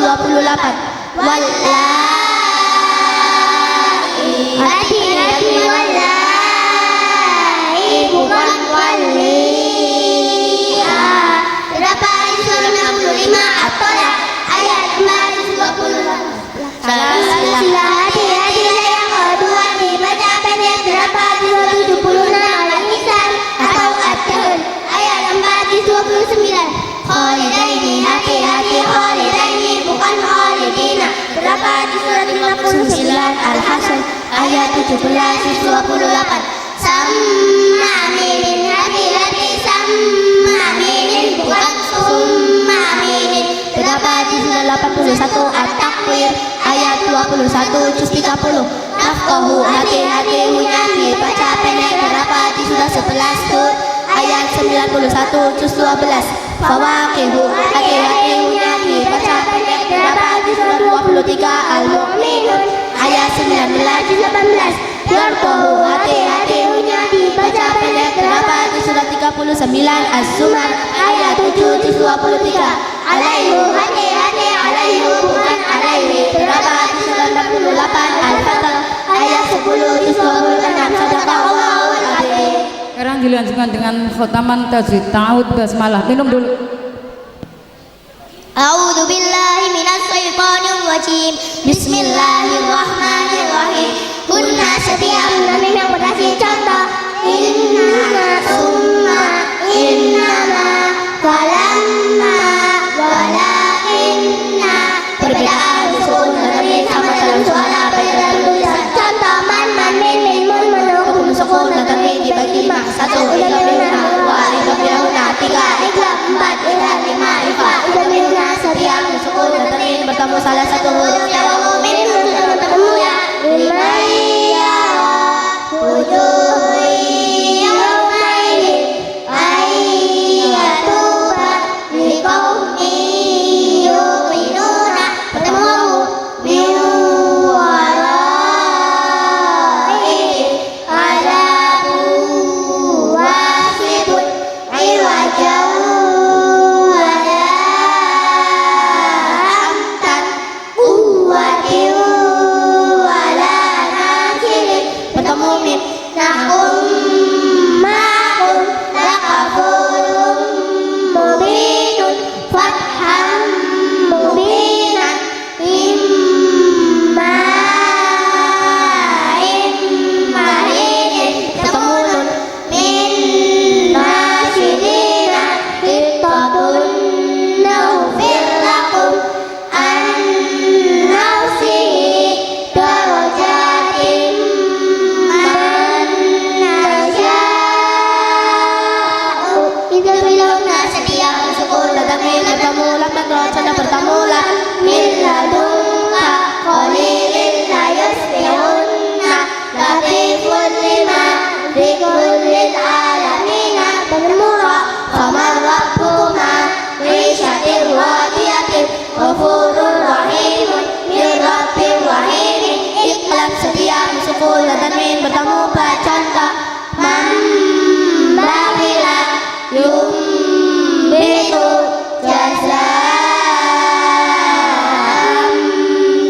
28. Wallahi, hati-hati wallahi, bukan walli'ah. Terdapat di surah 65 At-Tolak ayat 428. Salah hati-hatilah yang kedua dibaca pendek terdapat di surah 76 Al-Insan atau At-Tahl ayat 4 di 29. Khalidaini, hati-hati khalidaini, bukan khalidina, terdapat di surat 59 Al-Hasyr ayat 17 di 28. Samma aminin, hati-hati samma aminin, bukan summa aminin, terdapat di surat 81 At-Takwir ayat 21 juz 30. Nafqahu, hati-hati hunya dibaca pendek terdapat di surat 11 Tur ayat 91 juz 12. Fawaqihu, hati-hati hunya dibaca pendek terdapat di surat 23 Al-Mu'minun ayat 19 juz 18. Yartahu, hati-hati hunya dibaca pendek terdapat di surat 39 Az-Zumar ayat 7 juz 23. Alaihu, hati-hati alaihu, bukan alaihi, terdapat di surat 48 Al-Fath ayat 10 juz 26. Sadaqallahul azim. Sekarang dilanjutkan dengan khotaman tajwid ta'awud basmalah. Minum dulu. A'udzu billahi minasy syaithanir rajim. Bismillahirrahmanirrahim. Kunna setiap mim yang berdasar contoh. Inna summa innama falamma walakinna. Perbedaan sukun dan mim sama dalam suara beda tulisan. Contoh man min mun menukun sukun dan mim dibagi mak 1 ila bina 2 ila bina 3 ila 4 ila 5 ifa ila bina. Setiap sukun dan tanwin bertemu salah satu huruf yang min bertemu ya Ilmaiya wujuh yawmaidin ayyatuba liqawmi yu'minuna. Bertemu min waraihim adabun wasibun iwajau setiap sukun dan tanwin bertemu bercontoh membagila yumbitu jazam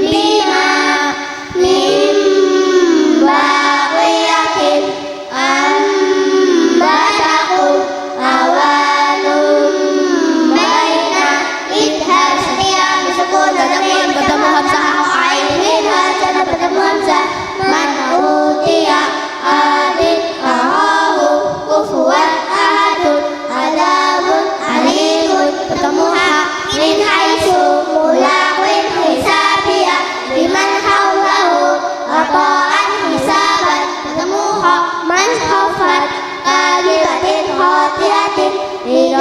bima mimbaqiyatin ambatakum awanum baina idhar. Setiap sukun dan tanwin bertemu hamzah bertemu hamzah. Man utiya adin ahahu kufuwan ahadun adabun alimun. Bertemu ha min haitsu mulaqin hisabiya liman hawlahu ata'an hisaban. Bertemu ha man khafat kalibatin khatiatin ridaan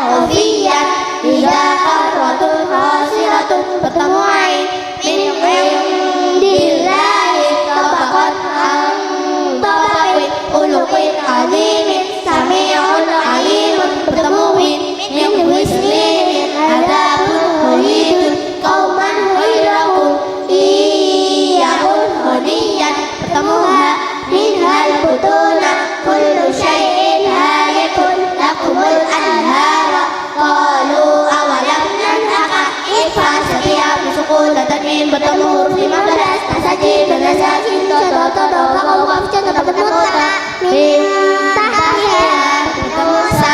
khafiyat ida qarratun khasiratun. Bertemu ain min indillahi tabaqat an tabaqin uluqin alimin sami'un alimun. Bertemu min wislimin adabun khalidun qauman ghairakum iyahun hadiyan. Bertemu ha min hal butuna kullu syai'in halikun lakumul anhara qalu awalam bertemu huruf 15 tasajim dan nasajim todo fakau kaf contoh bertemu ta min tahya bertemu sa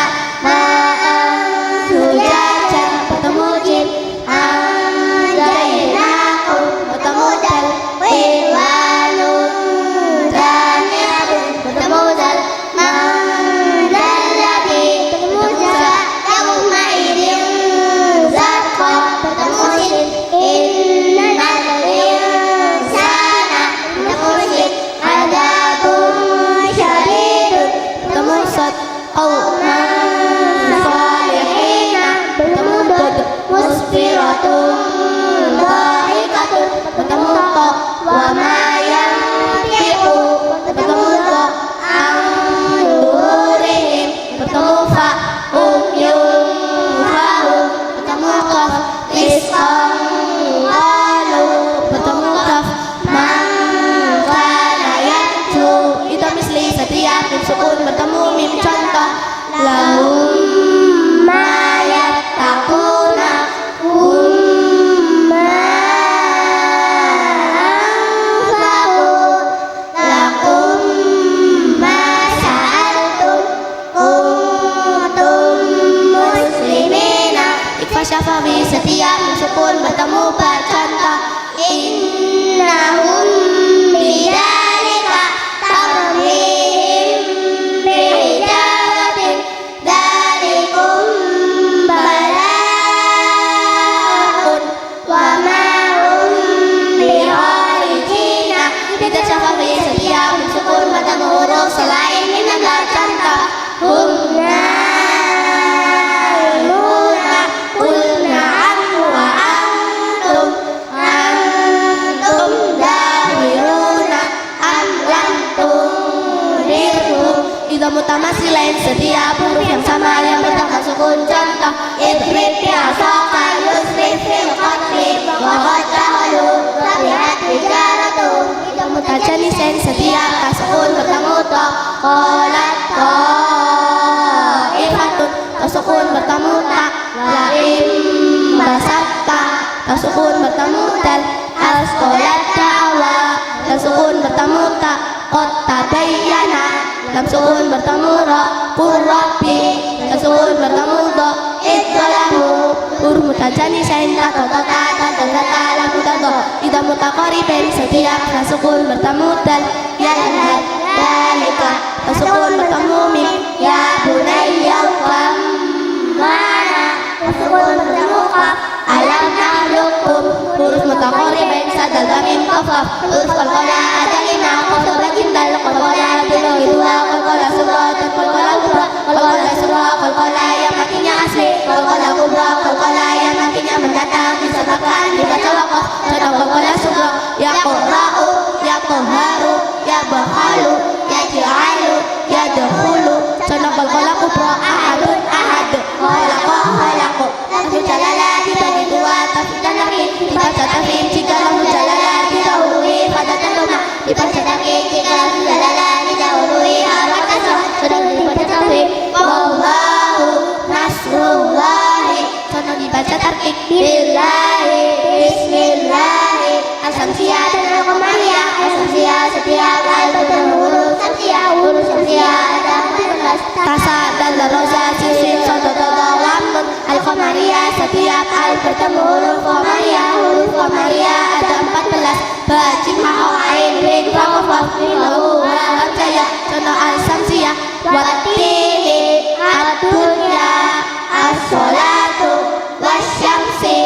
sujaja bertemu jim anjainakum bertemu dal wilwanun zaniatun bertemu dal mandalati bertemu za yauma idin zakka bertemu sin innal insana bertemu sin adabun syadidun bertemu sad qauman salihina bertemu dod musfiratun dhahikatun bertemu to wa ma yantiqu bertemu to andurihim bertemu fa yunfahu bertemu qaf isqam qalu bertemu kaf man kana yarju itu misli setiap mim sukun bertemu mim contoh lahum ma yattaquna ma anfaqu lakum ma sa'altum kuntum muslimina ikfa syafawi setiap mim sukun bertemu ba contoh innahum bidzalika tarmihim bijaratin dzalikum balaa'un wa ma hum bikharijina tidak syafawi setiap mim sukun bertemu huruf selain mim dan contoh hum naimuna qul na'am wa antum dahiruna am lam tundirhum idza mutamasilain setiap huruf yang sama yang bertambah sukun contoh idrib bi'asaka yusrif fil qatli wa qad tahalu tabi'at hijaratuhum idza mutajanisain setiap tasukun bertemu to qalat ta'ifatun tasukun bertemu ta laim basatta tasukun bertemu tal asqalat ta'wa tasukun bertemu ta qad tabayyana tasukun bertemu ra qur rabbi tasukun bertemu do idzalamu huruf mutajanisain atau kata lam mutado idza mutaqaribin setiap tasukun bertemu dal yanhad dalika tasukun bertemu mim ya bunayya qam mana tasukun bertemu qaf alam nakhluqukum huruf mutaqaribin sadal mim qaf huruf qalqala adalina qaf bakin dal qalqala bila dua qalqala surat qalqala kubra qalqala surah qalqala yang matinya asli qalqala kubra qalqala yang matinya mendatang disebabkan dibaca waqaf contoh qalqala surah ya qurra'u ya qahharu ya bakhalu ya ja'alu ya dakhulu contoh qalqala kubra ahadun ahad khalaqu lafzul jalalah dibagi dua tafsir dan nakir dibaca tafsir jika lafzul jalalah didahului pada tandoma dibaca nakir jika lafzul jalalah didahului harkat kasrah sedang dibaca tafsir wallahu nasrullahi contoh dibaca tarkik billahi bismillahi asamsiyah dan al-qamariyah asamsiyah setiap al bertemu huruf samsiyah ada 14 tasa dan roza sisin soto wamun al-qamariyah setiap al bertemu huruf qamariyah ada 14 bajim ha'u ain rin faqaf lahu wa jaya contoh al-samsiyah wattini ad-dunya as-salatu wasyamsi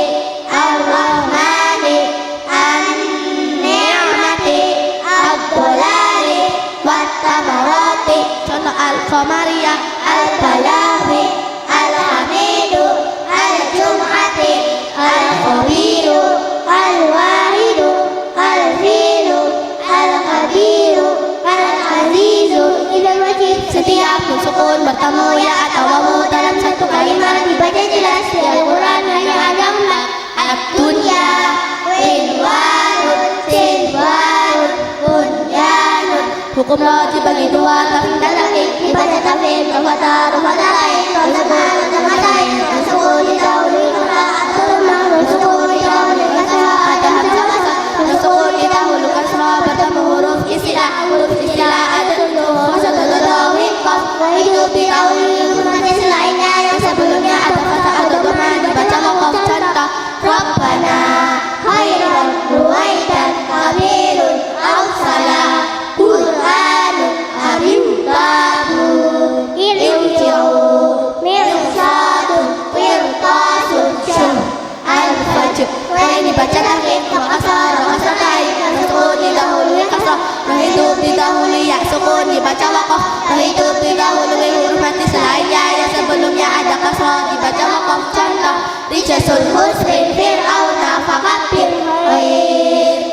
ar-rahmani an-ni'mati ad-dolali wat-tamarati contoh al-qamariyah al-balaghi al-hamidu al-jum'ati al-khabiru al-wahidu al-filu al-qadiru al-azizu idal wajib setiap sukun bertemu ya atau wawu dalam satu kalimat dibaca jelas di Al-Quran hanya ada 4 ad-dunya winwanun sinwanun bunyanun hukum lo dibagi dua tafsir dan nakir dibaca tafsir rufata lain sukun didahului atau sukun didahului ada hamzah wakof contoh. Rijasul muslim fir'auna fakabir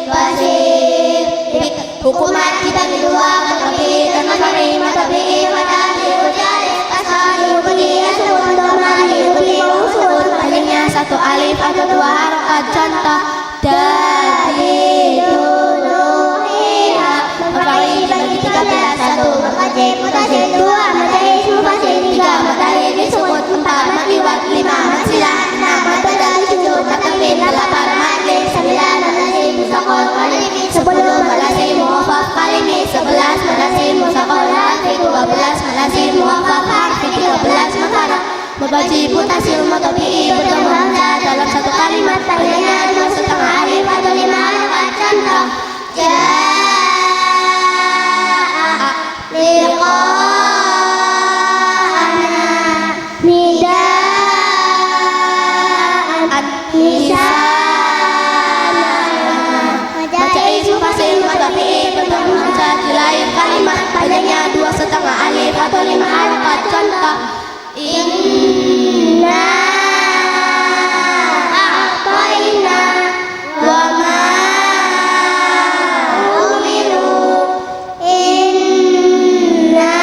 basir. Hukuman dibagi dua, matabi dan matari. Matabi matari ujaris asali budi asun domani budi usun. Palingnya satu alif atau dua harokat contoh. Dari dulu hingga mafa'il dibagi 13. Satu makajib mutasil, dua majais mufasil, tiga matari disebut, empat matiwat, lima masilah, enam matbadal, tujuh matafin, delapan madlib, sembilan malazim musaqal kalimi, 10 malazim muwaffaq kalimi, 11 malazim musaqal harfi, 12 malazim muwaffaq harfi, 13 makarak membagi mutasil matabi'i bertemu hamzah dalam satu kalimat. Padanya 2,5 alif atau 5 harokat contoh. Jaa'a liqa'ana nida'an hisana. Majais mufasil matabi'i bertemu hamzah di lain kalimat. Padanya 2,5 alif atau 5 harokat contoh. Inna a'tayna wa ma umiru inna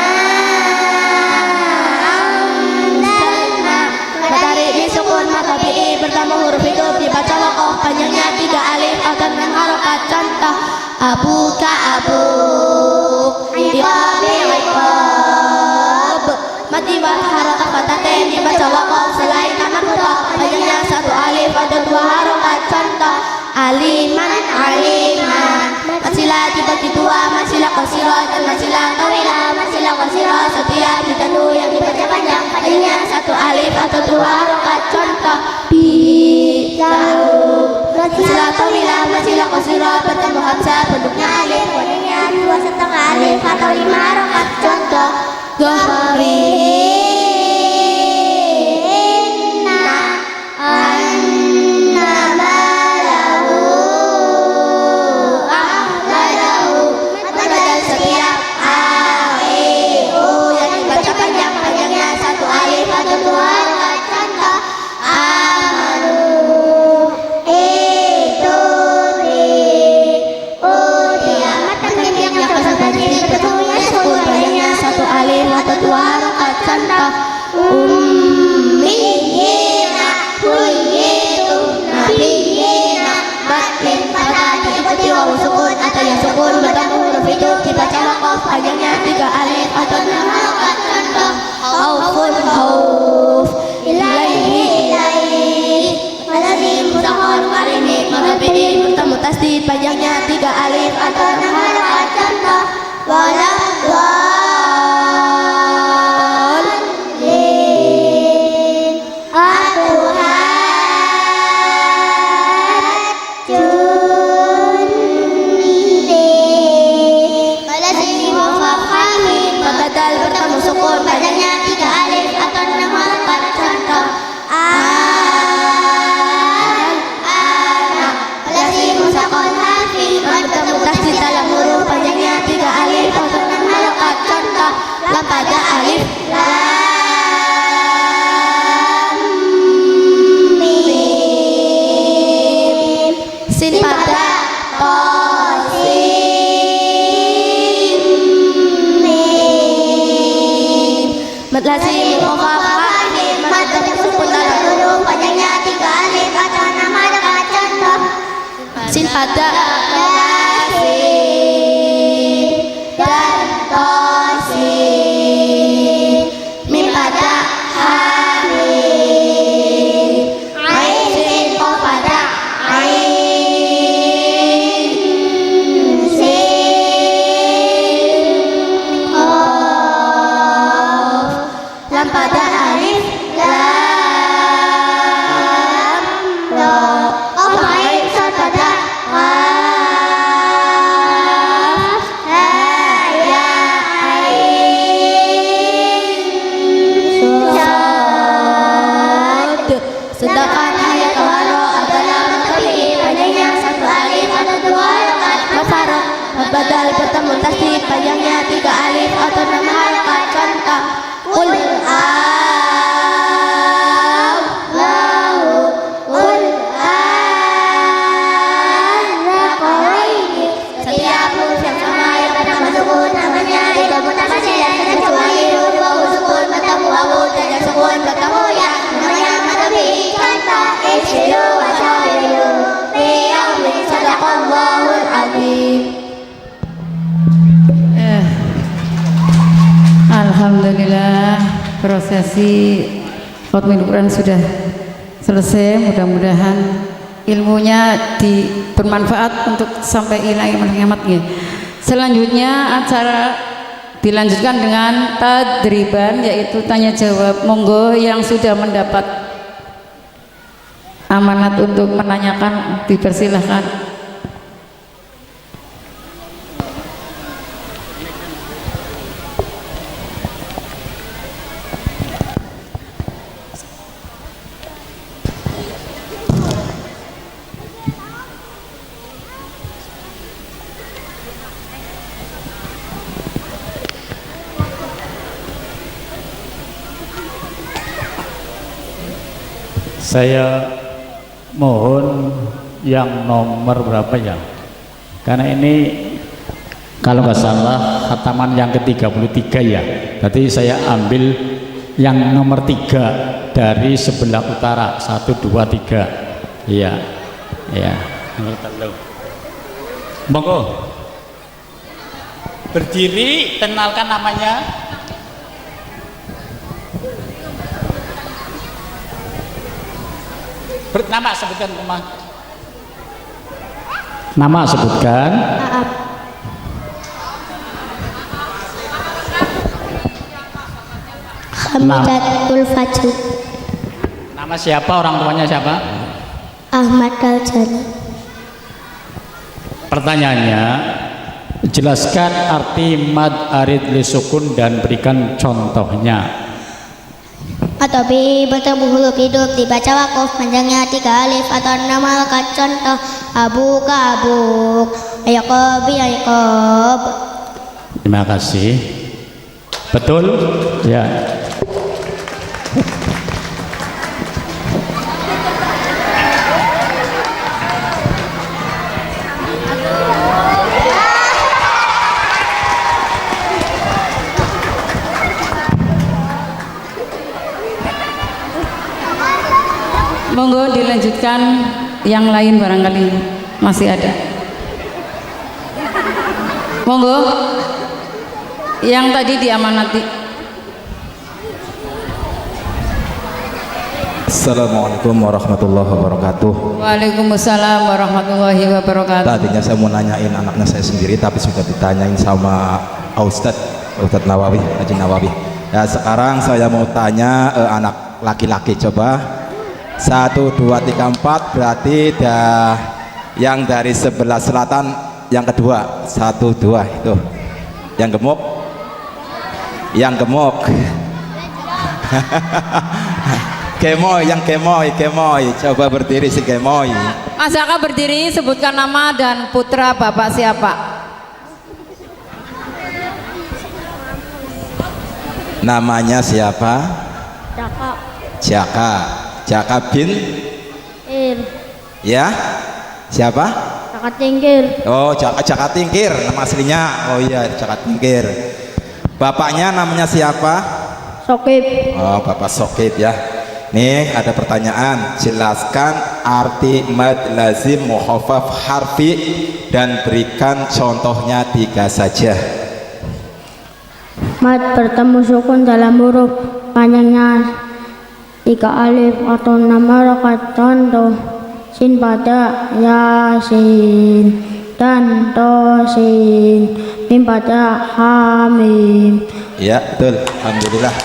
anzalna. Matari disukun matabi'i bertemu huruf hidup dibaca wakof. Panjangnya 3 alif atau 6 harokat contoh. Abuka abuk, iqabi iqab. Matiwat harokat fataten dibaca wakof selain nama mutoh. Panjangnya 1 alif atau 2 harokat contoh. Aliman aliman. Masilah dibagi 2, masilah qasirah dan masilah tawilah. Masilah qasirah setiap ditanu yang dibaca panjang. Panjangnya 1 alif atau 2 harokat contoh. Bi lahu. Masilah tawilah masilah qasirah bertemu hamzah bentuknya alif. Panjangnya 2,5 alif atau 5 harokat contoh. Inna malahu ahlahu. Matbadal setiap a-i-u yang dibaca panjangnya 1 alif atau 2 harokat contoh. Amanu itu dia matan yang kesebagian bertemunya sukun. Panjangnya 1 alif atau 2 harokat contoh. Ummiyina huyitu nabiyina. Matlin fatah diikuti wawu sukun atau yang sukun bertemu huruf hidup dibaca wakof. Panjangnya 3 alif atau 6 harokat contoh. Khaufun khauf, ilaihi ilaihi. Malazim musaqal kalimi matabi'i bertemu tasdid. Panjangnya 3 alif atau 6 harokat contoh. Waladdallin atuhajjunni. Malazim muwaffaq hamim mabadal bertemu sukun. Panjangnya 3 alif atau 6 harokat contoh. Al-ana. Malazim musaqal harfi bertemu tasdid dalam huruf. Panjangnya 3 alif atau 6 harokat contoh. Lam pada alif lam mim. Sin pada to sin mim. Mad lazim muwaffaq hamim mad sukun dalam huruf. Panjangnya 3 alif atau 6 harokat contoh. Sin pada yasin dan tosin. Mim pada hamim. Ain sin qaf pada ain sin qaf. Lam pada alif lam ra. Qaf ain sad pada qaf ha ya ain sad. Sedangkan hayat waro adalah matabi'i. Panjangnya 1 alif atau 2 harokat. Mafarok mabadal bertemu tasdid. Panjangnya 3 alif atau 6 harokat contoh. Qul prosesi Khatmil Quran sudah selesai. Mudah-mudahan ilmunya bermanfaat untuk sampai ila yaumil kiamat. Selanjutnya acara dilanjutkan dengan tadriban, yaitu tanya jawab. Monggo yang sudah mendapat amanat untuk menanyakan dipersilahkan. Saya mohon yang nomor berapa ya? Karena ini kalau nggak salah khataman yang ke-33 ya. Tadi saya ambil yang nomor 3 dari sebelah utara. 1, 2, 3. Iya. Iya. Monggo. Berdiri, kenalkan namanya. Nama sebutkan rumah. Nama sebutkan. Hamidatul Fajri. Nama siapa? Orang tuanya siapa? Ahmad Daljani. Pertanyaannya, jelaskan arti mad arid li sukun dan berikan contohnya. Atau bertemu huruf hidup dibaca wakuf panjangnya 3 alif atau 6 halakat. Contoh abuka abuk, ayaqobi ayaqob. Terima kasih. Betul? Ya. Monggo dilanjutkan yang lain, barangkali masih ada. Monggo yang tadi diamanati. Assalamualaikum warahmatullahi wabarakatuh. Waalaikumsalam warahmatullahi wabarakatuh. Tadinya saya mau nanyain anaknya saya sendiri, tapi sudah ditanyain sama Ustadz Nawawi, Haji Nawawi. Ya, sekarang saya mau tanya anak laki-laki. Coba 1, 2, 3, 4, berarti yang dari sebelah selatan yang kedua. 1, 2 itu yang gemuk, Kemoy, yang kemoy, coba berdiri si kemoy. Mas Aka berdiri, sebutkan nama dan putra bapak siapa. Namanya siapa? Jaka bin ya, siapa? Jaka Tingkir. Oh, Jaka Tingkir nama aslinya. Oh iya, Jaka Tingkir. Bapaknya namanya siapa? Sokib. Oh, Bapak Sokib ya. Nih ada pertanyaan, jelaskan arti mad lazim mukhafaf harfi dan berikan contohnya 3 saja. Mad bertemu sukun dalam huruf panjangnya 3 alif atau 6 harakat. Contoh sin pada yasin dan tosin, mim pada hamim. Ya betul, alhamdulillah.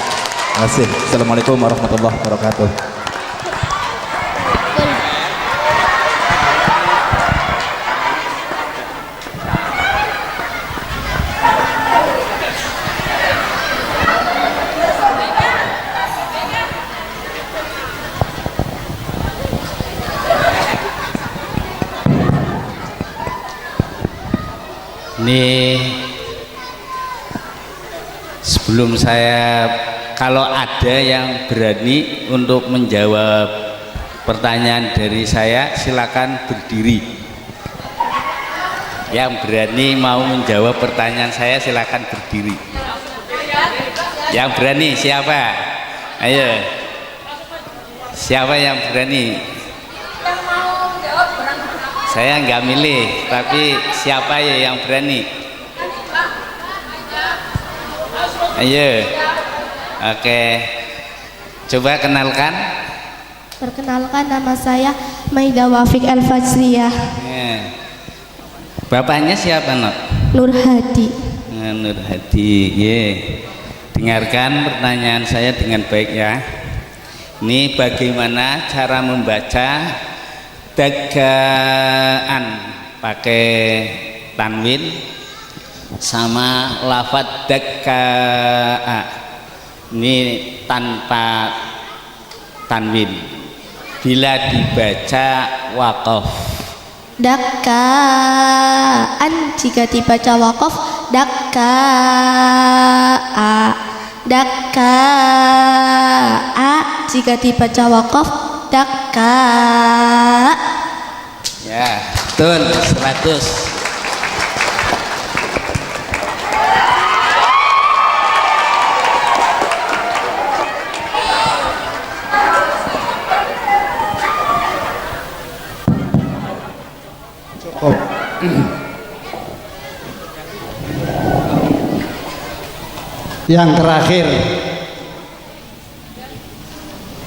Terima kasih. Assalamualaikum warahmatullahi wabarakatuh. Ini sebelum saya, kalau ada yang berani untuk menjawab pertanyaan dari saya, silakan berdiri. Yang berani mau menjawab pertanyaan saya, silakan berdiri. Yang berani siapa? Ayo, siapa yang berani? Saya nggak milih, tapi siapa ya yang berani? Ayo, Oke, coba kenalkan. Perkenalkan, nama saya Maida Wafik Al-Fajriyah. Bapaknya siapa, Nok? Nur Hadi. Nur Hadi. Dengarkan pertanyaan saya dengan baik ya. Ini bagaimana cara membaca dagaan pakai tanwin sama lafadz dagaa. Ini tanpa tanwin. Bila dibaca waqaf. Dakaan, jika dibaca waqaf dakaa. Dakaa, jika dibaca waqaf dakaa. Ya, betul 100.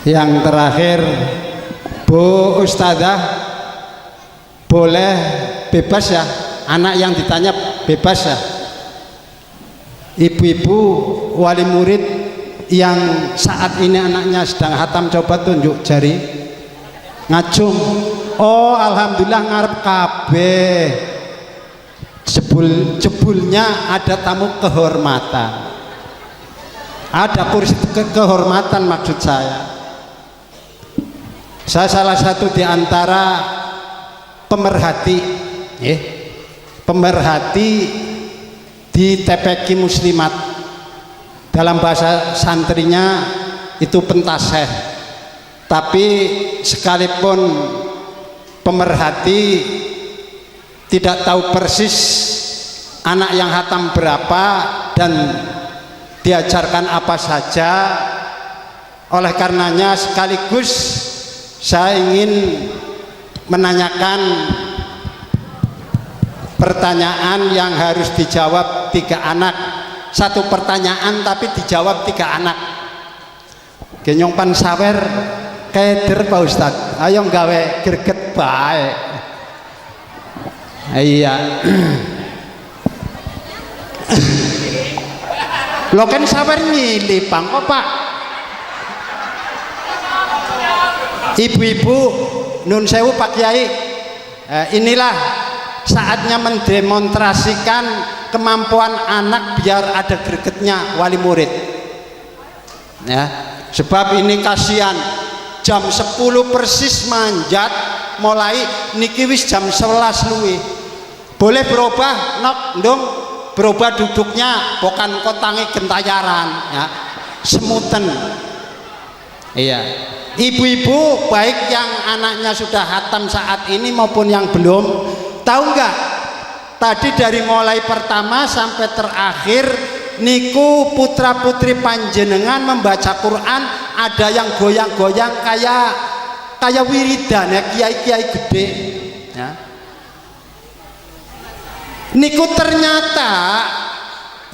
Yang terakhir Bu Ustadzah boleh bebas ya, anak yang ditanya bebas ya. Ibu-ibu wali murid yang saat ini anaknya sedang hatam, coba tunjuk jari, ngacung. Oh alhamdulillah ngarep kabeh. Jebulnya ada tamu kehormatan, ada kursi kehormatan maksud saya. Saya salah satu di antara pemerhati, pemerhati di TPQ Muslimat, dalam bahasa santrinya itu pentaseh. Tapi sekalipun pemerhati tidak tahu persis anak yang hatam berapa dan diajarkan apa saja, oleh karenanya sekaligus saya ingin menanyakan pertanyaan yang harus dijawab 3 anak. Satu pertanyaan tapi dijawab 3 anak. Genyong pan sawer keder Pak Ustadz, ayo gawe greget bae. Iya. Lo kan sawer nyili Bang kok Pak. Ibu-ibu nun sewu Pak Kiai, inilah saatnya mendemonstrasikan kemampuan anak biar ada gregetnya wali murid ya. Sebab ini kasihan, jam 10 persis manjat, mulai niki wis jam 11 luwih. Boleh berubah nok ndung, berubah duduknya, bukan kotangi gentayaran ya, semuten. Iya, ibu-ibu baik yang anaknya sudah hatam saat ini maupun yang belum, tahu nggak tadi dari mulai pertama sampai terakhir niku putra putri panjenengan membaca Quran ada yang goyang-goyang kayak wiridan ya, kiai-kiai gede ya. Niku ternyata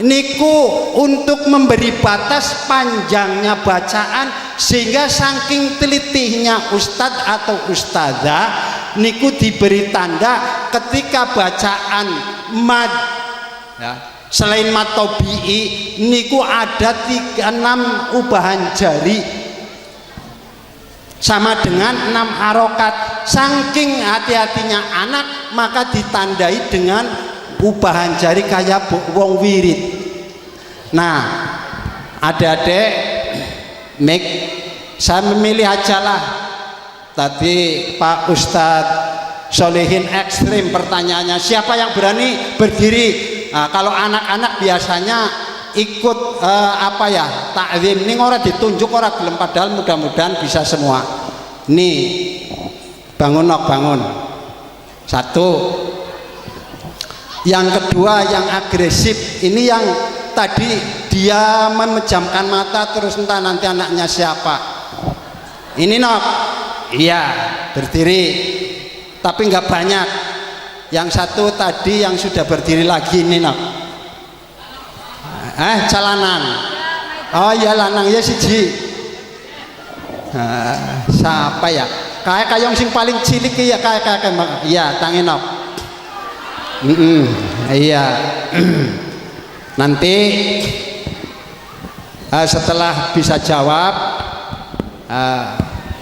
niku untuk memberi batas panjangnya bacaan, sehingga saking telitihnya ustadz atau ustadzah niku diberi tanda ketika bacaan mad ya, selain mad tobi'i niku ada 36 ubahan jari sama dengan 6 harokat. Saking hati-hatinya anak maka ditandai dengan ubahan jari kayak wong wirid. Nah adik-adik Mik, saya memilih ajalah tadi Pak Ustadz Solihin ekstrim pertanyaannya, siapa yang berani berdiri. Nah, kalau anak-anak biasanya ikut apa ya, takzim ini orang ditunjuk orang gelem, padahal mudah-mudahan bisa semua. Nih bangun nok, bangun. Satu. Yang kedua yang agresif, ini yang tadi dia memejamkan mata terus entah nanti anaknya siapa. Ini nok, iya berdiri tapi nggak banyak. Yang satu tadi yang sudah berdiri lagi ini nok, jalanan. Oh iya lanang ya siji. Siapa ya? Kayak kayong sing paling cilik ya kayak iya tanginop. Iya. Nanti setelah bisa jawab,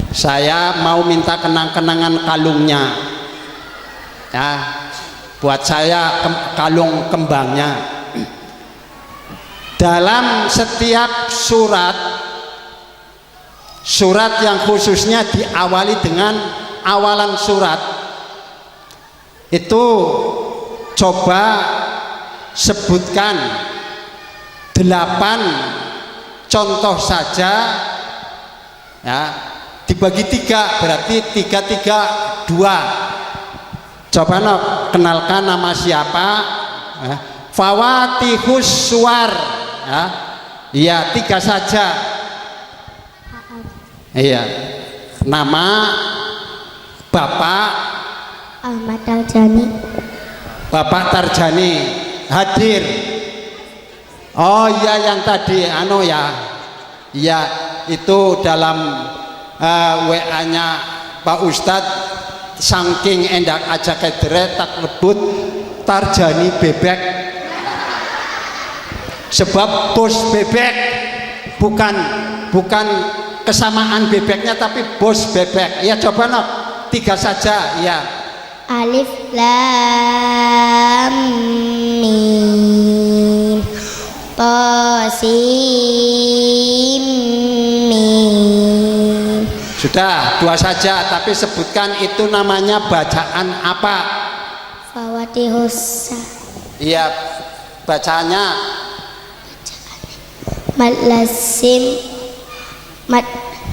saya mau minta kenang-kenangan kalungnya. Ya, buat saya kalung kembangnya. Dalam setiap surat yang khususnya diawali dengan awalan surat itu coba sebutkan 8 contoh saja ya, dibagi 3 berarti 3 3 2. Coba kenalkan nama siapa ya. Fawatihus suwar ya. Iya 3 saja. Iya. Nama Bapak Ahmad Tarjani. Bapak Tarjani hadir. Oh iya yang tadi ya. Iya itu dalam WA-nya Pak Ustadz saking endak aja kedere tak lebut Tarjani bebek. Sebab bos bebek bukan kesamaan bebeknya tapi bos bebek. Ya coba 3 saja ya. Alif lam mim ta sin mim. Sudah 2 saja tapi sebutkan itu namanya bacaan apa? Fawatihus. Iya bacaannya Mad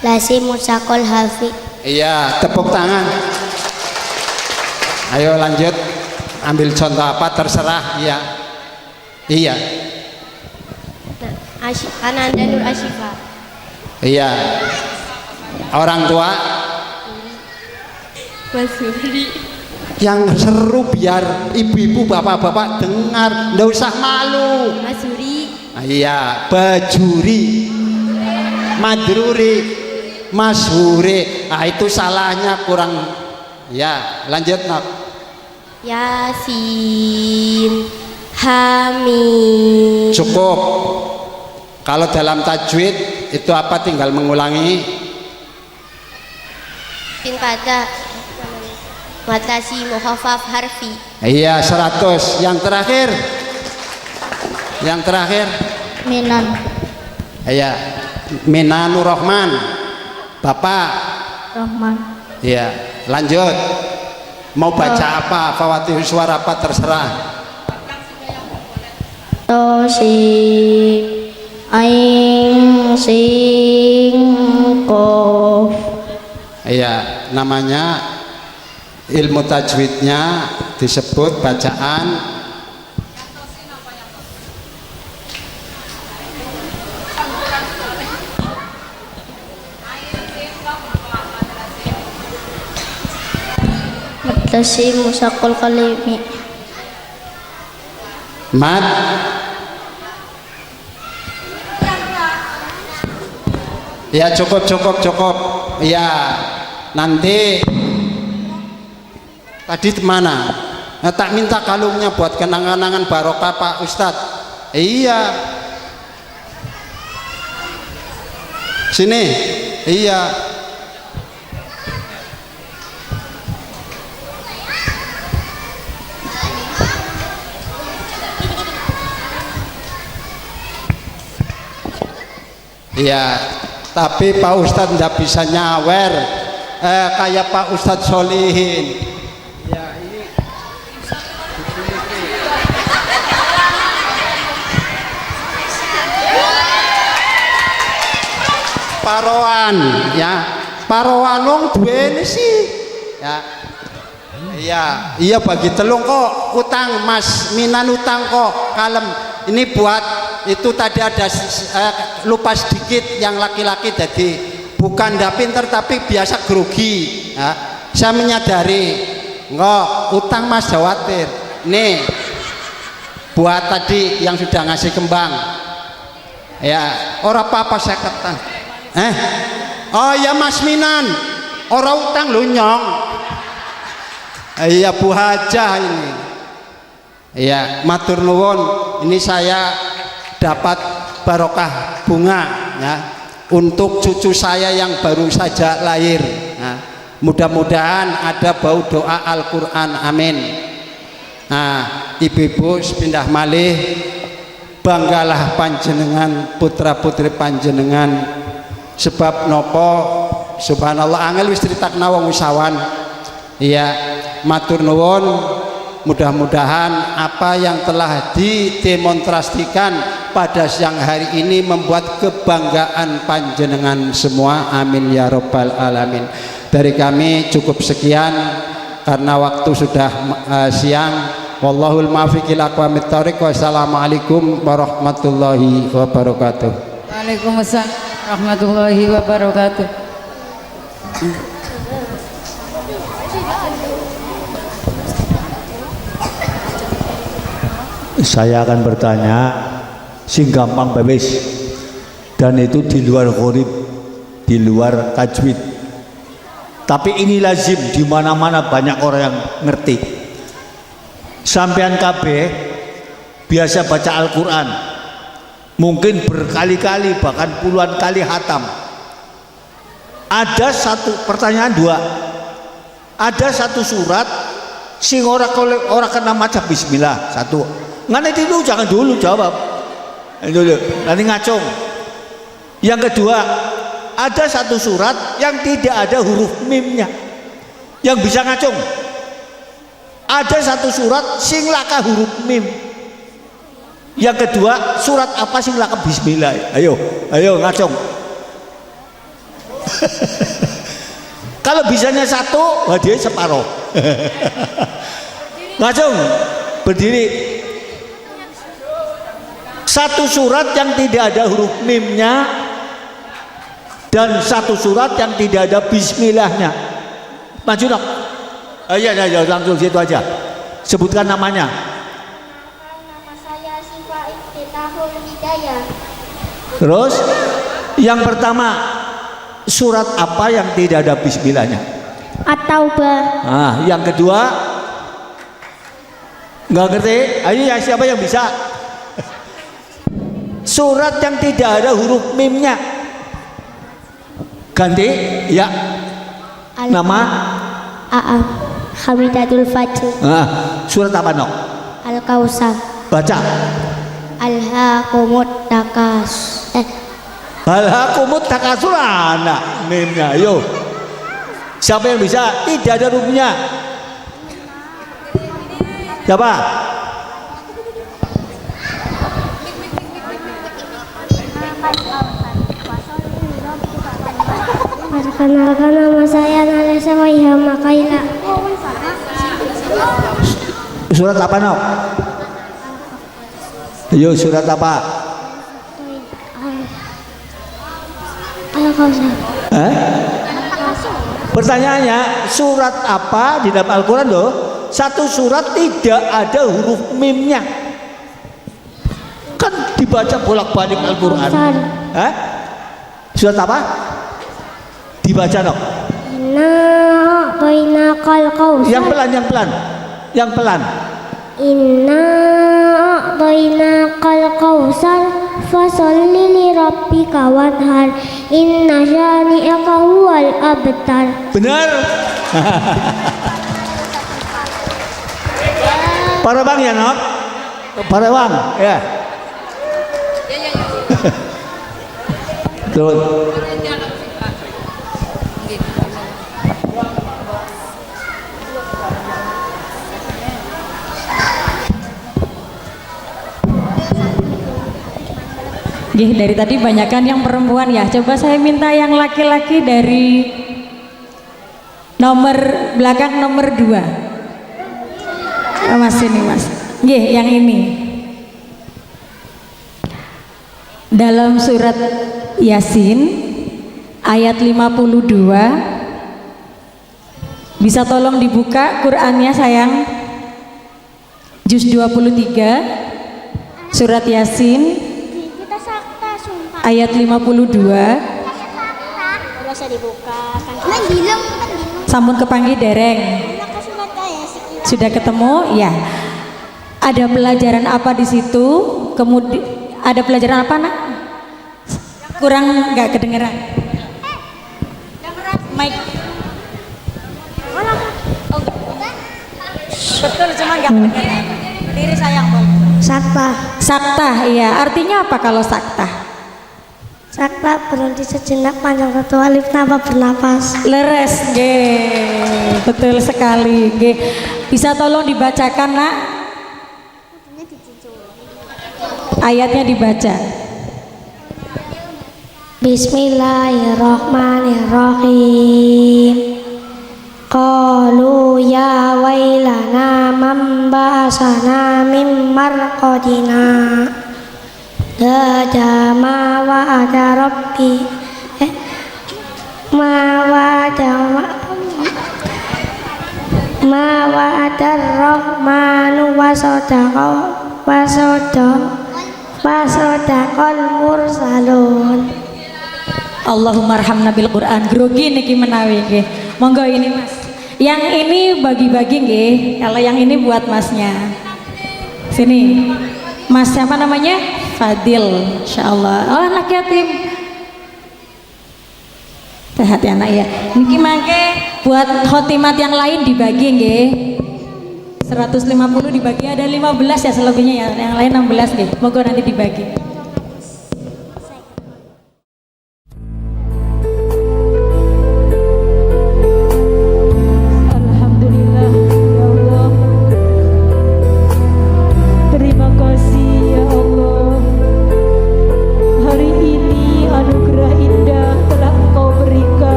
lasim musakol hafi. Iya tepuk tangan. Ayo lanjut ambil contoh apa terserah. Iya Ananda Nur Asyifa. Iya orang tua Masuri. yang seru biar ibu-ibu bapak-bapak dengar, nggak usah malu. Masuri. Iya Bajuri Madruri Mashure. Itu salahnya kurang ya. Lanjut Yasin Hamim. cukup. Kalau dalam tajwid itu apa tinggal mengulangi Bin pada matasi mukhafaf harfi. iya 100. Yang terakhir Minan. iya Minanur Rahman Bapak Rahman. iya lanjut mau baca apa Fawatihus suara apa terserah. Tosin aing sing kof. Iya namanya ilmu tajwidnya disebut bacaan Matasi musakul kalimi. mad. Ya cukup. Ya nanti tadi mana? Tak minta kalungnya buat kenang-kenangan barokah Pak Ustadz. Iya sini. Iya iya tapi Pak Ustadz tidak bisa nyawer kayak Pak Ustadz Solihin. Ya ini paroan ya, paroan wong duweni sih ya. Iya bagi telung kok utang Mas Minan utang kok kalem. Ini buat itu tadi ada lupa sedikit yang laki-laki jadi bukan ndak pinter tapi biasa grogi ya. Saya menyadari nggak utang Mas khawatir nih buat tadi yang sudah ngasih kembang Ya, ora apa-apa seketan. Oh ya Mas Minan, ora utang lho nyong. Iya Bu Hajah ini. Iya, matur nuwun. Ini saya dapat barokah bunga ya untuk cucu saya yang baru saja lahir. Nah, mudah-mudahan ada bau doa Al-Qur'an. Amin. Nah, ibu-ibu sepindah malih, banggalah panjenengan putra putri panjenengan, sebab nopo subhanallah angel wis critakna wong wisawan. Iya, matur nuwun, mudah-mudahan apa yang telah didemonstrasikan pada siang hari ini membuat kebanggaan panjenengan semua. Amin ya robbal alamin. Dari kami cukup sekian karena waktu sudah siang. Wallahul muwaffiq ila aqwamit thoriq. Wassalamualaikum warahmatullahi wabarakatuh. Waalaikumsalam warahmatullahi wabarakatuh. Saya akan bertanya sing gampang bebas, dan itu di luar gharib, di luar tajwid. Tapi ini lazim di mana-mana, banyak orang yang ngerti. Sampean kabeh biasa baca Al-Qur'an, mungkin berkali-kali bahkan puluhan kali hatam. Ada satu pertanyaan dua, ada satu surat sing ora kena maca bismillah. Satu nggak itu jangan dulu jawab dulu, nanti ngacung. Yang kedua, ada satu surat yang tidak ada huruf mimnya, yang bisa ngacung. Ada satu surat sing laka huruf mim. Yang kedua, surat apa sing laka bismillah? Ayo ngacung. Kalau bisanya satu, dia separuh. Ngacung, berdiri. Satu surat yang tidak ada huruf mimnya dan satu surat yang tidak ada bismillahnya. Maju dong. Iya, langsung situ aja. Sebutkan namanya. Nama saya Sifa Iftitahul Hidayah. Terus yang pertama, surat apa yang tidak ada bismillahnya? At-Taubah. Ah, yang kedua nggak ngerti? Ayo ya, siapa yang bisa? Surat yang tidak ada huruf mimnya. Ganti ya. Nama Hamidatul Fajr. Surat apa no? Al-Kausar. Baca. Alhaakumut takasur. Alhaakumut takasur, anak mimnya. Yo, siapa yang bisa? Tidak ada hurufnya. Siapa? Perkenalkan, nama saya Nalesa Waiha Makaila. Surat apa no? Yo, surat apa? Al-Kausar. Pertanyaannya, surat apa di dalam Al-Quran loh? Satu surat tidak ada huruf mimnya. Kan dibaca bolak-balik Al-Quran. Surat apa? Dibaca dong. Inna Kausar. Yang pelan. Inna Kausar fasholli li rabbika wanhar inna syani'aka huwal abtar. Benar. Para bang ya nok. Para bang ya. Turun. Dari tadi banyakkan yang perempuan ya. Coba saya minta yang laki-laki dari nomor belakang nomor 2. Mas ini mas. Yang ini. Dalam surat Yasin ayat 52. Bisa tolong dibuka Qur'annya sayang. Juz 23 surat Yasin. ayat 52. Bisa dibuka kan. Mendilem. Sampun kepanggih dereng. Sudah ketemu? Ya. Ada pelajaran apa di situ? Kemudian ada pelajaran apa, Nak? Kurang nggak kedengeran. Mic. Oh, betul, cuma nggak kedengeran. Diri sayang, Bang. Sakta. Sakta, iya. Artinya apa kalau sakta? Sakta berhenti sejenak panjang satu alif nafas bernapas. Leres, G. Betul sekali, G. Bisa tolong dibacakan, Nak? Ayatnya dibaca. Bismillahirrahmanirrahim. Qalu ya wailana man ba'asana min marqadina. Hada ma wa'ada rabbi ma wa'ada rahmanu wa sadaqal mursalun. Allahumma arhamna bil Quran. Grogi niki menawi nggih. Monggo ini Mas. Yang ini bagi-bagi nggih. Kalau yang ini buat Masnya. Sini. Mas siapa namanya? Fadil. Insyaallah. Oh, anak yatim. Sehat ya anak ya. Niki mangke buat khotimat yang lain dibagi nggih. 150 dibagi ada 15 ya selebihnya ya. Yang lain 16 nggih. Monggo nanti dibagi.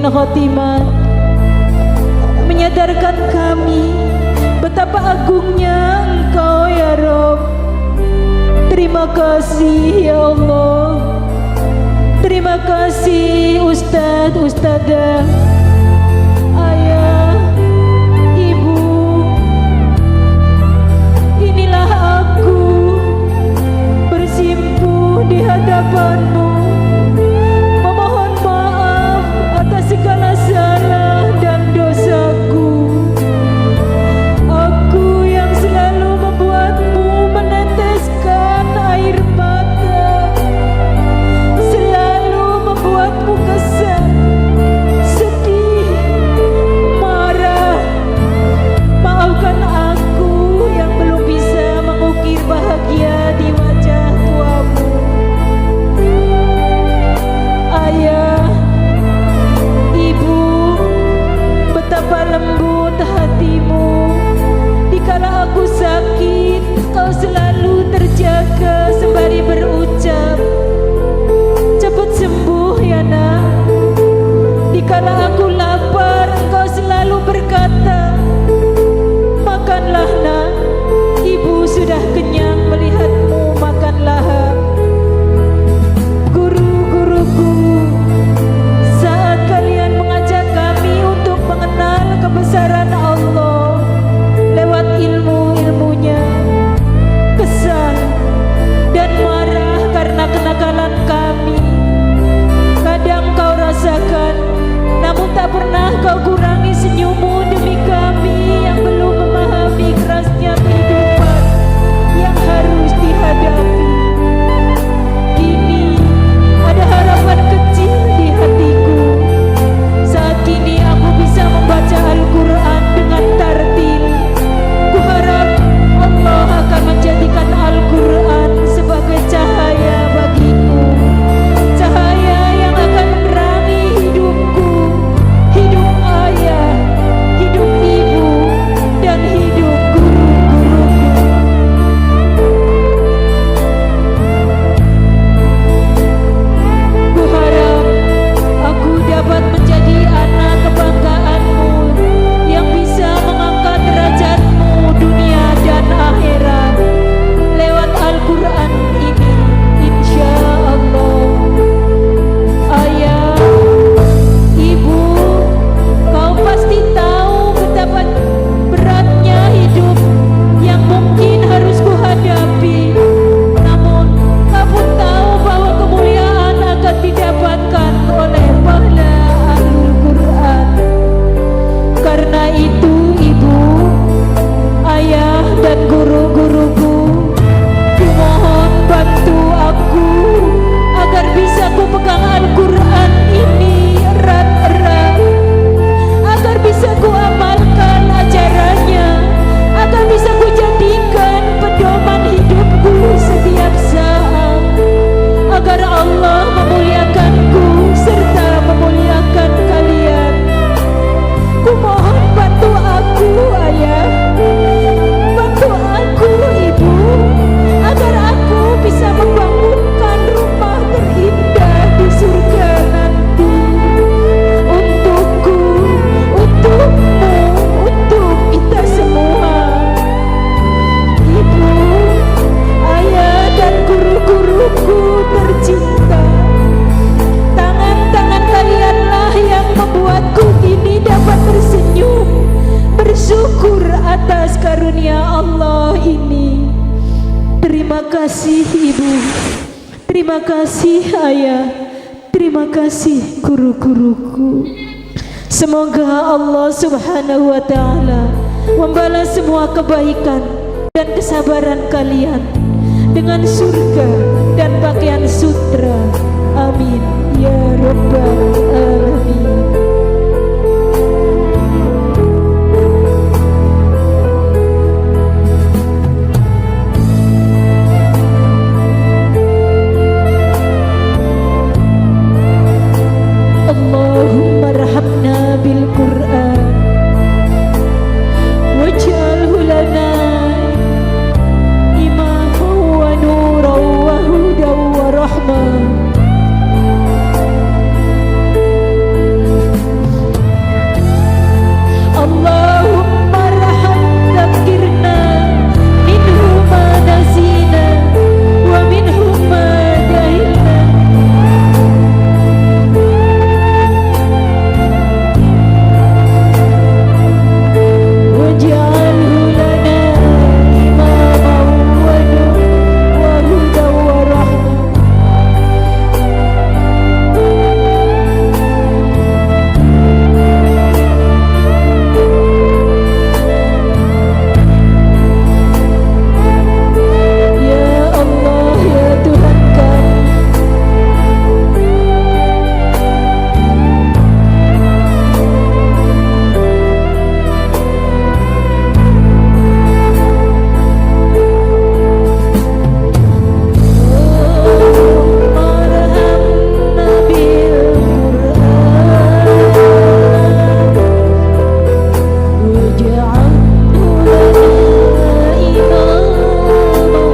Khotimah menyadarkan kami betapa agungnya Engkau ya Rob. Terima kasih ya Allah. Terima kasih Ustadz, Ustadzah, ayah, ibu. Inilah aku bersimpuh di hadapanmu, segala salah dan dosaku. Aku yang selalu membuatmu meneteskan air mata, selalu membuatmu kesal. Allah ini. Terima kasih Ibu, terima kasih Ayah, terima kasih guru-guruku. Semoga Allah Subhanahu wa Ta'ala membalas semua kebaikan dan kesabaran kalian dengan surga dan pakaian sutra. Amin ya Rabbal Alamin. Allahumma rahamna bil Qur'an waj'alhu lana imaman wa nuran wa hudan wa rahmah. Allahumma raham dzakirna minhu ma nasina wa minhu ma jahilna. Waj'alhu lana imaman wa nuran wa hudan wa rahmah. Ya Allah, ya Tuhan kami, Allahumma rahamna bil Qur'an waj'alhu lana imaman wa nuran wa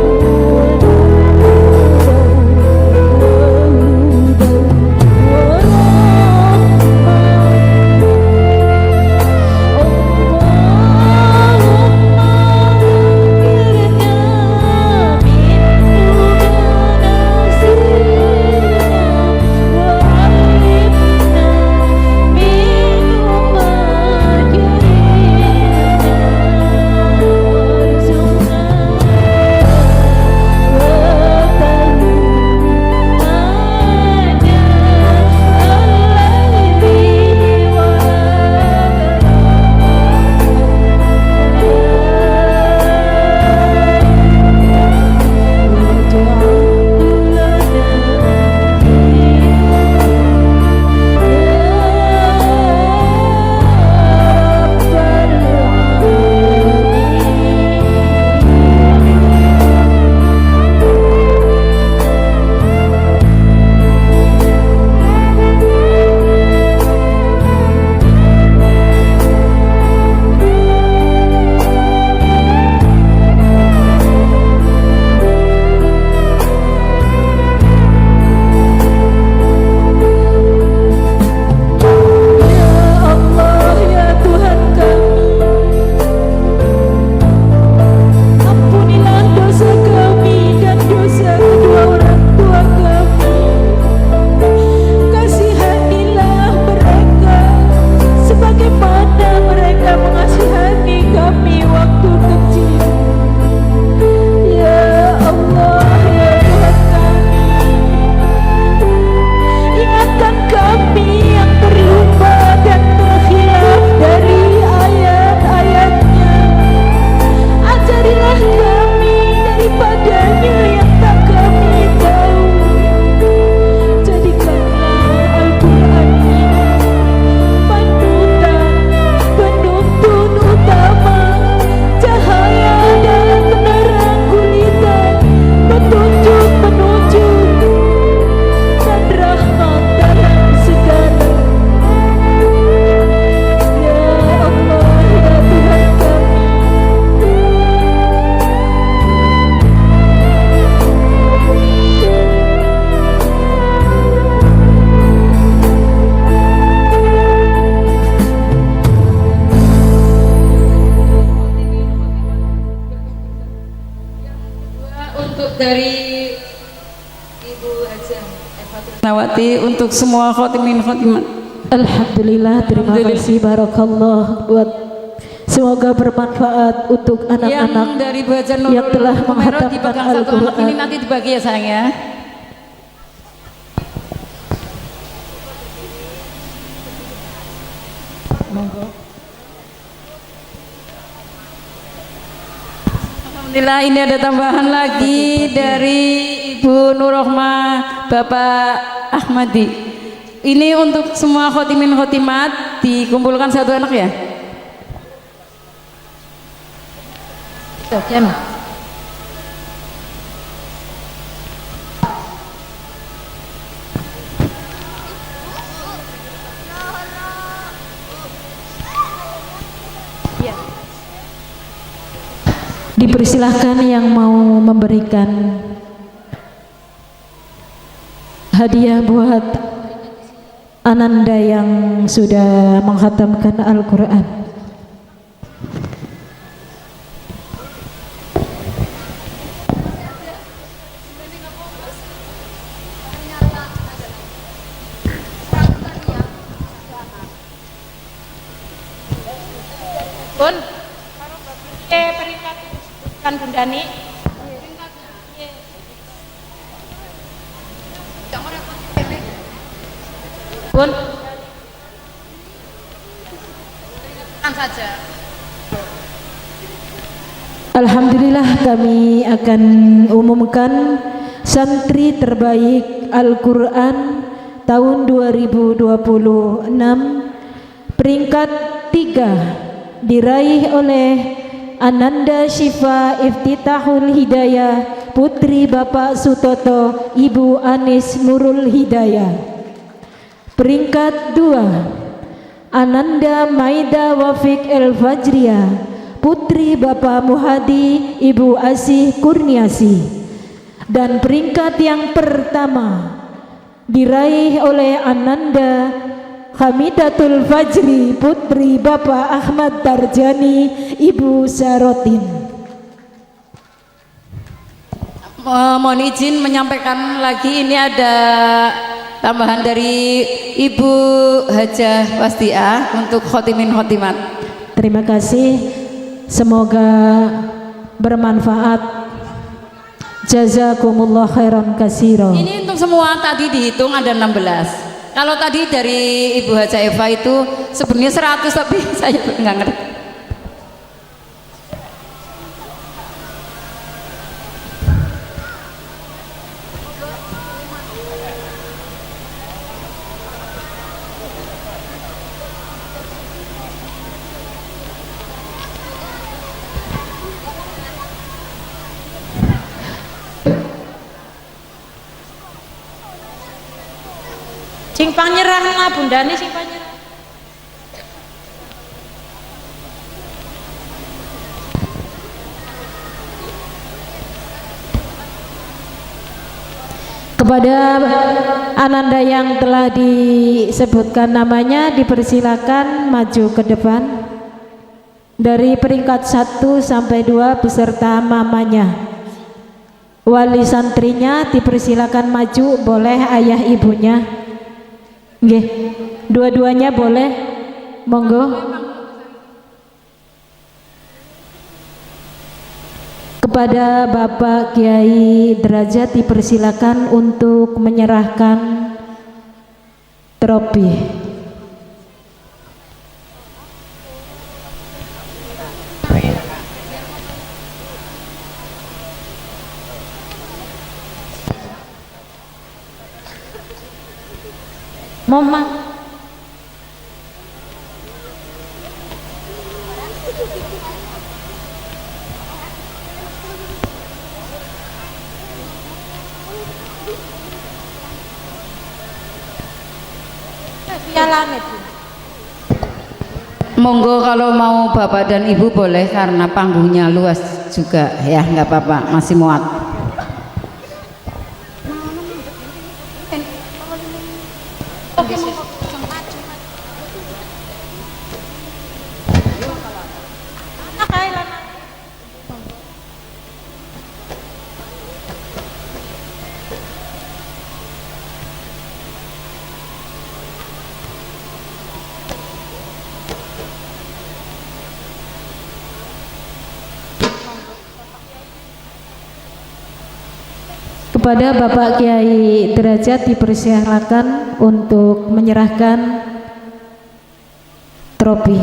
Allah, ya Tuhan kami, ampunilah dosa kami dan dosa kedua orang tua kami. Kasihanilah mereka sebagaimana mereka mengasihani kami waktu kecil. Ya Allah, ya Tuhan kami, ingatkan kami yang terlupa dan terkhilaf dari ayat-ayatnya. Ajarilah kami daripadanya yang tak kami tahu. Jadikanlah Al-Quran ini panutan, penuntun utama, cahaya dalam penerang gulitan, petunjuk-petunjuk dan rahmat dalam segala. Ya Allah, ya Tuhan kami, untuk dari Ibu Hajah Nawati, untuk semua khotimin khotimat. alhamdulillah, terima kasih, barakallah buat Semoga bermanfaat untuk Yang anak-anak dari baca Nurul yang telah Humero menghatamkan dipegang satu anak ini Al-Quran. nanti dibagi ya sayang ya. Monggo. Alhamdulillah ini ada tambahan lagi dari Ibu Nurrohmah, Bapak Ahmadi. Ini untuk semua khotimin khotimat dikumpulkan satu anak ya. Oke. Dipersilahkan yang mau memberikan hadiah buat Ananda yang sudah menghatamkan Al-Quran. Bun, peringkat kan Bundani. Bun, kan saja. Alhamdulillah kami akan umumkan santri terbaik Al-Quran tahun 2026 peringkat 3 diraih oleh Ananda Syifa Iftitahul Hidayah Putri Bapak Sutoto Ibu Anis Nurul Hidayah. Peringkat 2 Ananda Maida Wafik El Fajriya Putri Bapak Muhadi Ibu Asih Kurniasi. Dan peringkat yang pertama diraih oleh Ananda Hamidatul Fajri Putri Bapak Ahmad Tarjani Ibu Sarotin. Mohon izin menyampaikan lagi ini ada tambahan dari Ibu Hajah Wastiah untuk khotimin khotimat. Terima kasih, semoga bermanfaat. Jazakumullah khairan katsira. Ini untuk semua tadi dihitung ada 16. Kalau tadi dari Ibu Haja Eva itu sebenarnya 100 tapi saya nggak ngerti. Sing panyerah lah Bundani sing panyerah. Kepada Ananda yang telah disebutkan namanya dipersilakan maju ke depan dari peringkat 1 sampai 2 beserta mamanya. Wali santrinya dipersilakan maju, boleh ayah ibunya. Nggih, dua-duanya boleh, monggo. Kepada Bapak Kiai Derajat dipersilakan untuk menyerahkan trofi. Mama. Monggo kalau mau Bapak dan Ibu boleh karena panggungnya luas juga ya, nggak apa-apa, masih muat. Kepada Bapak Kiai Derajat dipersilakan untuk menyerahkan trofi.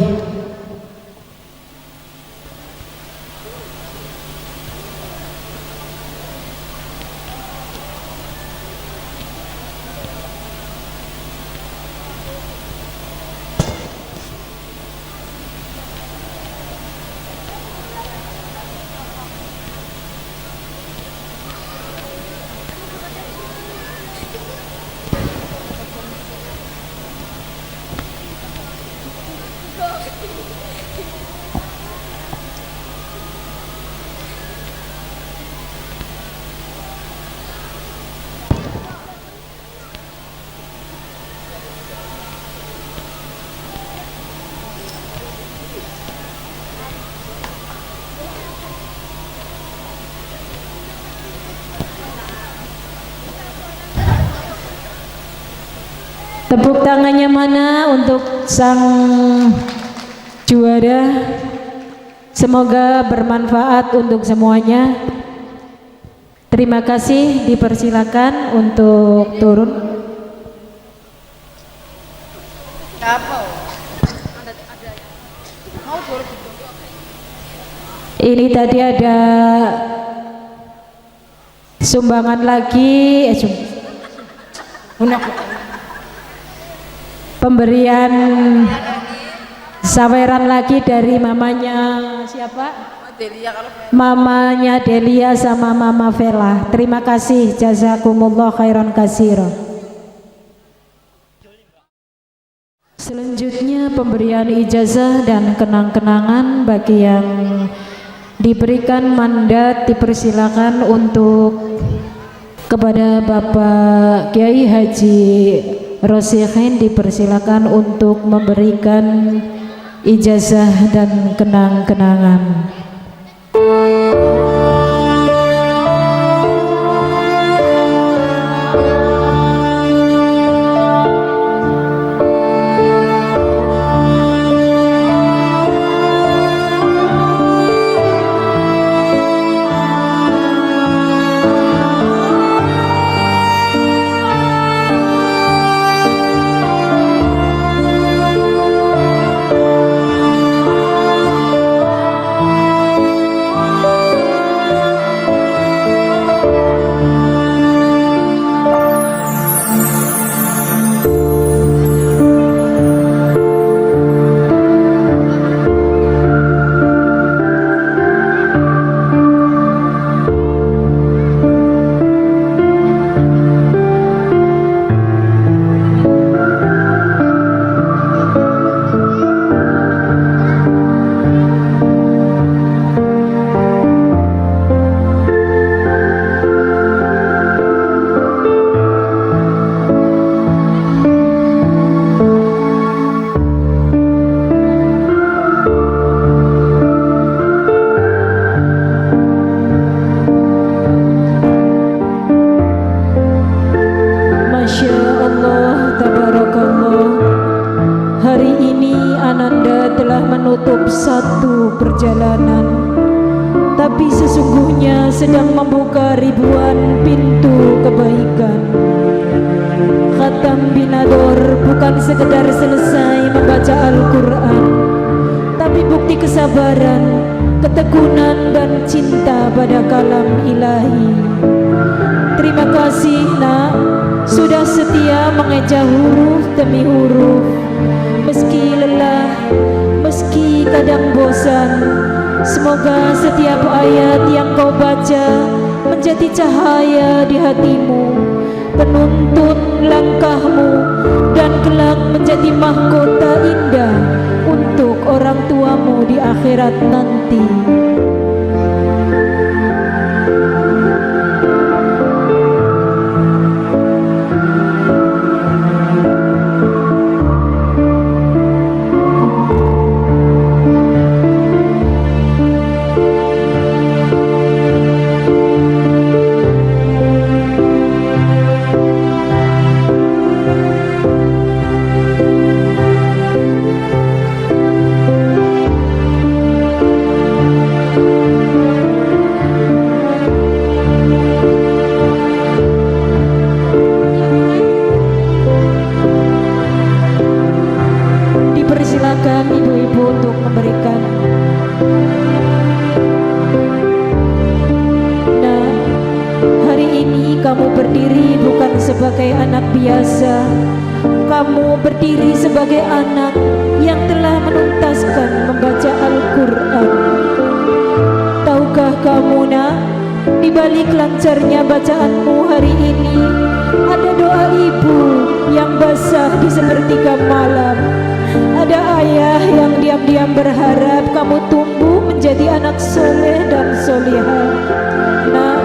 Tepuk tangannya mana untuk sang juara? Semoga bermanfaat untuk semuanya. Terima kasih, dipersilakan untuk turun. Ini tadi ada sumbangan lagi, pemberian saweran lagi dari mamanya siapa? Mamanya Delia sama Mama Vela. Terima kasih, jazakumullah khairan katsira. Selanjutnya pemberian ijazah dan kenang-kenangan bagi yang diberikan mandat dipersilakan untuk kepada Bapak Kiai Haji Rosikhin dipersilakan untuk memberikan ijazah dan kenang-kenangan. Satu perjalanan, tapi sesungguhnya sedang membuka ribuan pintu kebaikan. Khatam Binador bukan sekedar selesai membaca Al-Quran, tapi bukti kesabaran, ketekunan dan cinta pada kalam ilahi. Terima kasih nak, sudah setia mengeja huruf demi huruf, meski lelah, meski kadang bosan. Semoga setiap ayat yang kau baca menjadi cahaya di hatimu, penuntun langkahmu, dan kelak menjadi mahkota indah untuk orang tuamu di akhirat nanti. Hari ini kamu berdiri bukan sebagai anak biasa. Kamu berdiri sebagai anak yang telah menuntaskan membaca Al-Quran. Tahukah kamu nak, di balik lancarnya bacaanmu hari ini ada doa ibu yang basah di sepertiga malam. Ada ayah yang diam-diam berharap kamu tumbuh menjadi anak soleh dan solehah. Nah,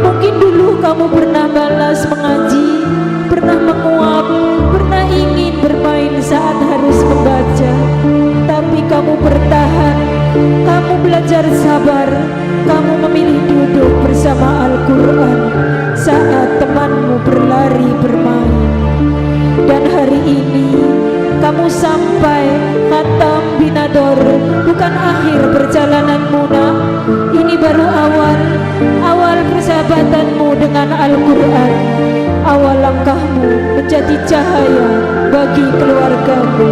mungkin dulu kamu pernah malas mengaji, pernah menguap, pernah ingin bermain saat harus membaca. Tapi kamu bertahan, kamu belajar sabar, kamu memilih duduk bersama Al-Quran saat temanmu berlari bermain. Dan hari ini kamu sampai khatam binador, bukan akhir perjalananmu nak. Ini baru awal persahabatanmu dengan Al-Quran, awal langkahmu menjadi cahaya bagi keluargamu.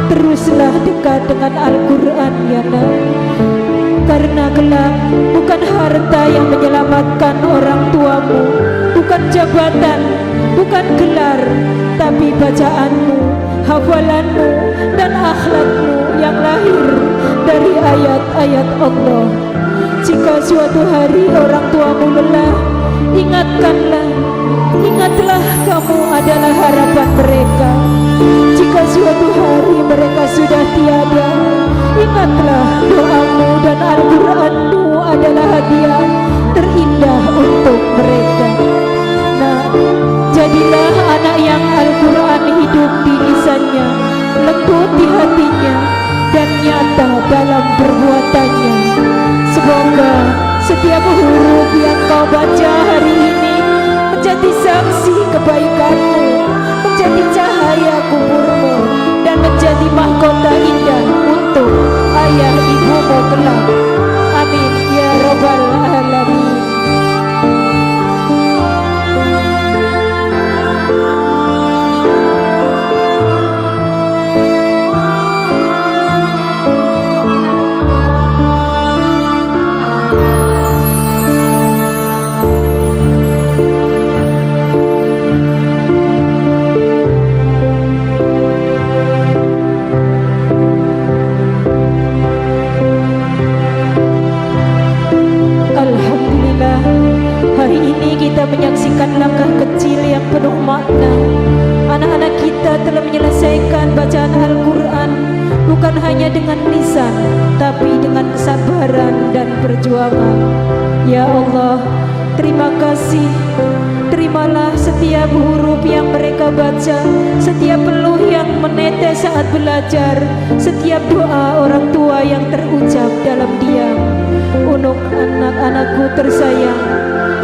Teruslah dekat dengan Al-Quran ya nak, karena kelak bukan harta yang menyelamatkan orang tuamu, bukan jabatan, bukan gelar, tapi bacaanmu, hafalanmu, dan akhlakmu yang lahir dari ayat-ayat Allah. Jika suatu hari orang tuamu lelah, ingatlah kamu adalah harapan mereka. Jika suatu hari mereka sudah tiada, ingatlah doamu dan Al-Quranmu adalah hadiah terindah untuk mereka. Nah, jadilah anak yang Al-Quran hidup di lisannya, lembut di hatinya, dan nyata dalam perbuatannya. Semoga setiap huruf yang kau baca hari ini menjadi saksi kebaikanmu, menjadi cahaya kuburmu, dan menjadi mahkota indah untuk ayah ibumu kelak. Amin ya rabbal alamin. Kita menyaksikan langkah kecil yang penuh makna. Anak-anak kita telah menyelesaikan bacaan Al-Quran bukan hanya dengan lisan, tapi dengan kesabaran dan perjuangan. Ya Allah, terima kasih. Terimalah setiap huruf yang mereka baca, setiap peluh yang menetes saat belajar, setiap doa orang tua yang terucap dalam diam. Untuk anak-anakku tersayang,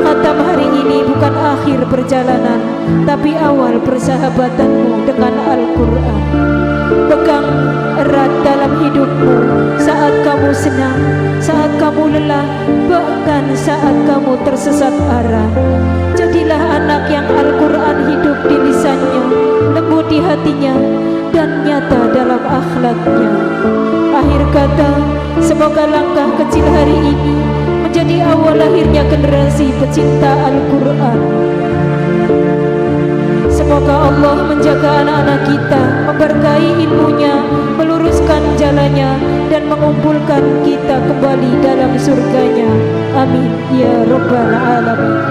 khatam hari ini bukan akhir perjalanan, tapi awal persahabatanmu dengan Al-Quran. Pegang erat dalam hidupmu saat kamu senang, saat kamu lelah, bahkan saat kamu tersesat arah. Jadilah anak yang Al-Quran hidup di lisannya, lembut di hatinya, dan nyata dalam akhlaknya. Akhir kata, semoga langkah kecil hari ini menjadi awal lahirnya generasi pecinta Al-Quran. Semoga Allah menjaga anak-anak kita, memberkahi ilmunya, meluruskan jalannya, dan mengumpulkan kita kembali dalam surganya. Amin ya rabbal alamin.